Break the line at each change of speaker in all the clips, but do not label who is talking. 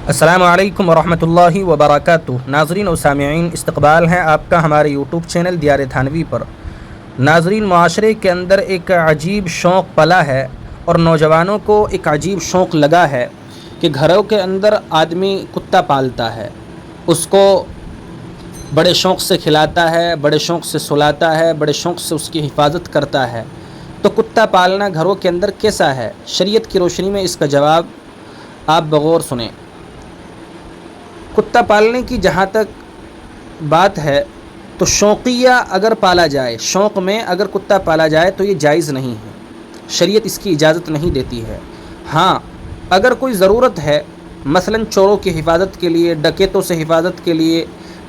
السلام علیکم ورحمۃ اللہ وبرکاتہ۔ ناظرین و سامعین، استقبال ہے آپ کا ہمارے یوٹیوب چینل دیار تھانوی پر۔ ناظرین، معاشرے کے اندر ایک عجیب شوق پلا ہے اور نوجوانوں کو ایک عجیب شوق لگا ہے کہ گھروں کے اندر آدمی کتا پالتا ہے، اس کو بڑے شوق سے کھلاتا ہے، بڑے شوق سے سلاتا ہے، بڑے شوق سے اس کی حفاظت کرتا ہے۔ تو کتا پالنا گھروں کے اندر کیسا ہے؟ شریعت کی روشنی میں اس کا جواب آپ بغور سنیں۔ کتا پالنے کی جہاں تک بات ہے تو شوقیہ اگر پالا جائے، شوق میں اگر کتا پالا جائے تو یہ جائز نہیں ہے، شریعت اس کی اجازت نہیں دیتی ہے۔ ہاں، اگر کوئی ضرورت ہے، مثلا چوروں کی حفاظت کے لیے، ڈکیتوں سے حفاظت کے لیے،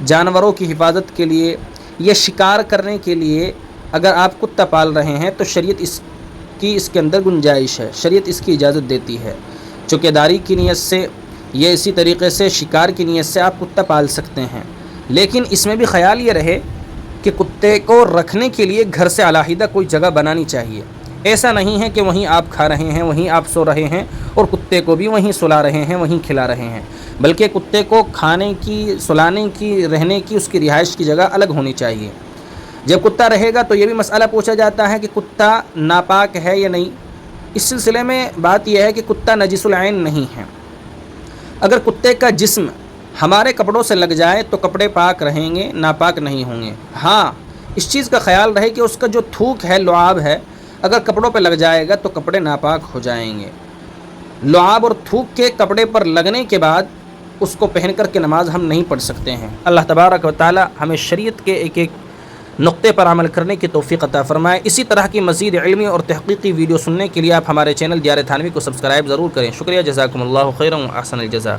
جانوروں کی حفاظت کے لیے یا شکار کرنے کے لیے اگر آپ کتا پال رہے ہیں تو شریعت اس کے اندر گنجائش ہے، شریعت اس کی اجازت دیتی ہے۔ چوکیداری کی نیت سے یا اسی طریقے سے شکار کی نیت سے آپ کتا پال سکتے ہیں، لیکن اس میں بھی خیال یہ رہے کہ کتے کو رکھنے کے لیے گھر سے علیحدہ کوئی جگہ بنانی چاہیے۔ ایسا نہیں ہے کہ وہیں آپ کھا رہے ہیں، وہیں آپ سو رہے ہیں اور کتے کو بھی وہیں سلا رہے ہیں، وہیں کھلا رہے ہیں، بلکہ کتے کو کھانے کی، سلانے کی، رہنے کی، اس کی رہائش کی جگہ الگ ہونی چاہیے۔ جب کتا رہے گا تو یہ بھی مسئلہ پوچھا جاتا ہے کہ کتا ناپاک ہے یا نہیں۔ اس سلسلے میں بات یہ ہے کہ کتا نجس العین نہیں ہے۔ اگر کتے کا جسم ہمارے کپڑوں سے لگ جائے تو کپڑے پاک رہیں گے، ناپاک نہیں ہوں گے۔ ہاں، اس چیز کا خیال رہے کہ اس کا جو تھوک ہے، لعاب ہے، اگر کپڑوں پہ لگ جائے گا تو کپڑے ناپاک ہو جائیں گے۔ لعاب اور تھوک کے کپڑے پر لگنے کے بعد اس کو پہن کر کے نماز ہم نہیں پڑھ سکتے ہیں۔ اللہ تبارک و تعالی ہمیں شریعت کے ایک ایک نقطے پر عمل کرنے کی توفیق عطا فرمائے۔ اسی طرح کی مزید علمی اور تحقیقی ویڈیو سننے کے لیے آپ ہمارے چینل دیار تھانوی کو سبسکرائب ضرور کریں۔ شکریہ، جزاکم اللہ خیرا و احسن الجزاء۔